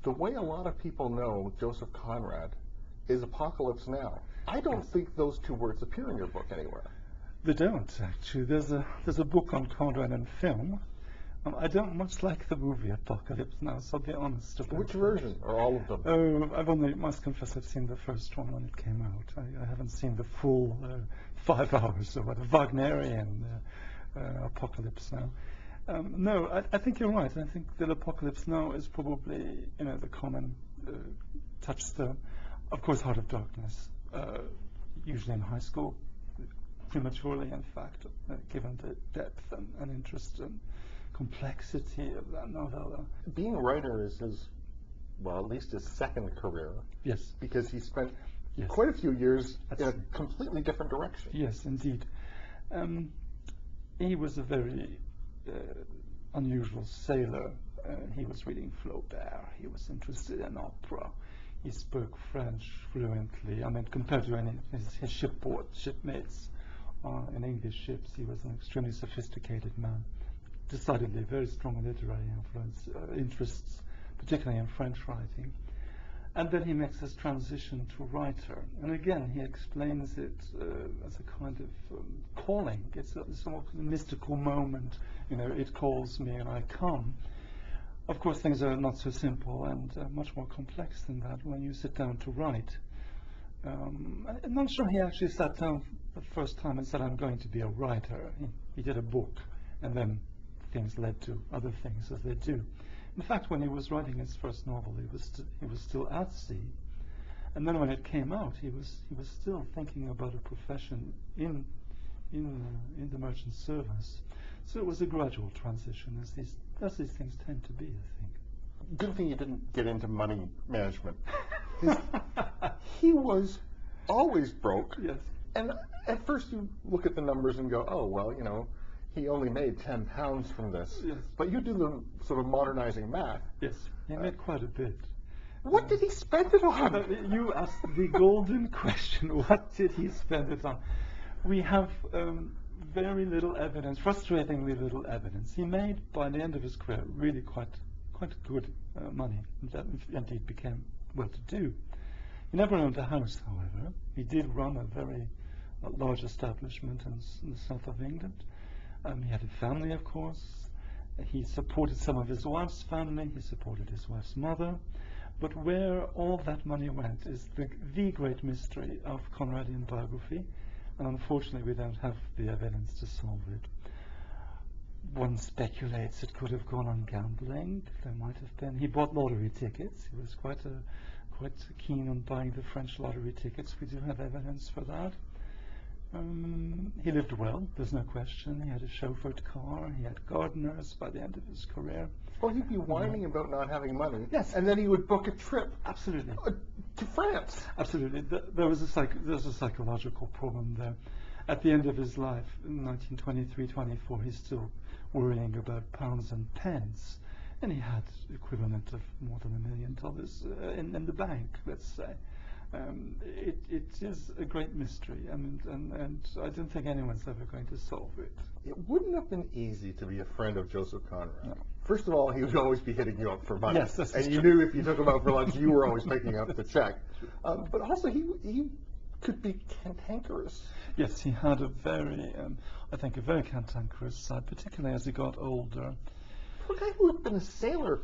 the way a lot of people know Joseph Conrad is Apocalypse Now. I don't think those two words appear in your book anywhere. They don't, actually. There's a book on Conrad in film. I don't much like the movie Apocalypse Now, so I'll be honest about Which version, or all of them? I must confess, I've seen the first one when it came out. I haven't seen the full 5 hours or whatever, Wagnerian Apocalypse Now. No, I think you're right. I think that Apocalypse Now is probably, the common touchstone. Of course, Heart of Darkness, usually in high school, prematurely, in fact, given the depth and interest and complexity of that novella. Being a writer is at least his second career. Yes. Because he spent quite a few years in a completely different direction. Yes, indeed. He was a very unusual sailor. He was reading Flaubert. He was interested in opera. He spoke French fluently. I mean, compared to any his shipmates in English ships, he was an extremely sophisticated man. Decidedly very strong literary interests, particularly in French writing. And then he makes this transition to writer. And again, he explains it as a kind of calling. It's a sort of mystical moment. It calls me and I come. Of course, things are not so simple and much more complex than that when you sit down to write. I'm not sure he actually sat down the first time and said, I'm going to be a writer. He did a book, and then things led to other things, as they do. In fact, when he was writing his first novel, he was still at sea, and then when it came out, he was still thinking about a profession in the merchant service. So it was a gradual transition, as these things tend to be, I think. Good thing you didn't get into money management. He was always broke. Yes. And at first you look at the numbers and go, oh, well, he only made £10 from this. Yes. But you do the sort of modernizing math. Yes, he made quite a bit. What did he spend it on? You asked the golden question, what did he spend it on? We have very little evidence, frustratingly little evidence. He made, by the end of his career, really quite good money. Indeed became well-to-do. He never owned a house, however. He did run a very large establishment in the south of England. He had a family, of course. He supported some of his wife's family. He supported his wife's mother. But where all that money went is the great mystery of Conradian biography. And unfortunately, we don't have the evidence to solve it. One speculates it could have gone on gambling. There might have been. He bought lottery tickets. He was quite keen on buying the French lottery tickets. We do have evidence for that. He lived well, there's no question. He had a chauffeured car. He had gardeners by the end of his career. Well, he'd be whining about not having money. Yes. And then he would book a trip. Absolutely. To France. Absolutely. There's a psychological problem there. At the end of his life, in 1923-24, he's still worrying about pounds and pence. And he had equivalent of more than $1 million in the bank, let's say. It is a great mystery, and I don't think anyone's ever going to solve it. It wouldn't have been easy to be a friend of Joseph Conrad. No. First of all, he would always be hitting you up for money. Yes, and you knew if you took him out for lunch, you were always picking up the check. But also, he could be cantankerous. Yes, he had a very cantankerous side, particularly as he got older. For a guy who had been a sailor,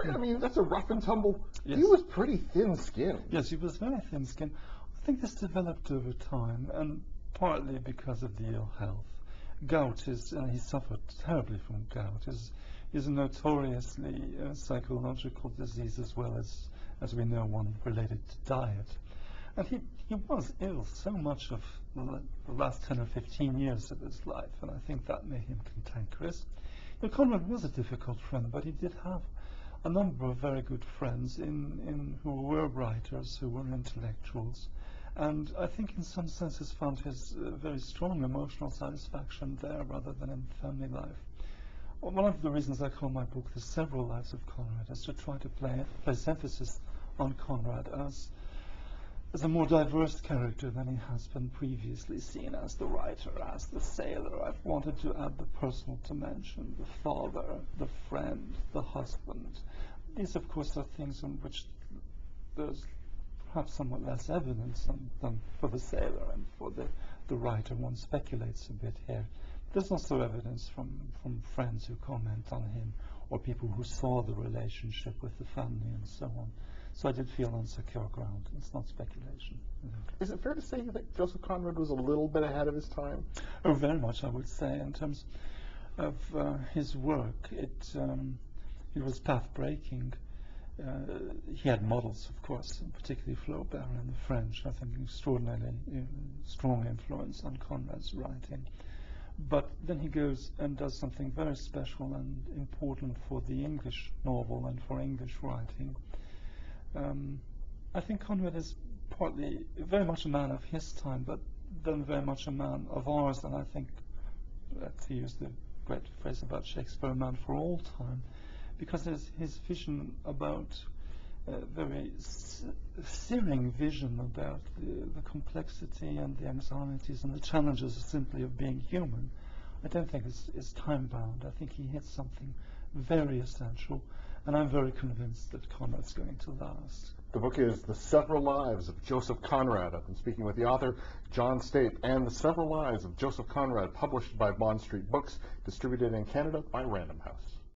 I mean, that's a rough and tumble. Yes. He was pretty thin-skinned. Yes, he was very thin-skinned. I think this developed over time, and partly because of the ill health. Gout and he suffered terribly from gout, is a notoriously psychological disease as well as we know, one related to diet. And he was ill so much of the last 10 or 15 years of his life, and I think that made him cantankerous. Conrad was a difficult friend, but he did have a number of very good friends who were writers, who were intellectuals, and I think in some senses found his very strong emotional satisfaction there rather than in family life. One of the reasons I call my book The Several Lives of Conrad is to try to place emphasis on Conrad as a more diverse character than he has been previously seen as the writer, as the sailor. I've wanted to add the personal dimension, the father, the friend, the husband, Yes, of course, there are things on which there's perhaps somewhat less evidence than for the sailor, and for the writer one speculates a bit here. There's also evidence from friends who comment on him, or people who saw the relationship with the family and so on. So I did feel on secure ground. It's not speculation. Is it fair to say that Joseph Conrad was a little bit ahead of his time? Oh, very much, I would say, in terms of his work. It was path-breaking. He had models, of course, and particularly Flaubert and the French, I think, extraordinarily strong influence on Conrad's writing. But then he goes and does something very special and important for the English novel and for English writing. I think Conrad is partly very much a man of his time, but then very much a man of ours, and I think, to use the great phrase about Shakespeare, a man for all time, because his vision about very searing vision about the complexity and the anxieties and the challenges simply of being human, I don't think is time-bound. I think he hits something very essential, and I'm very convinced that Conrad's going to last. The book is The Several Lives of Joseph Conrad. I've been speaking with the author, John Stape, and The Several Lives of Joseph Conrad, published by Bond Street Books, distributed in Canada by Random House.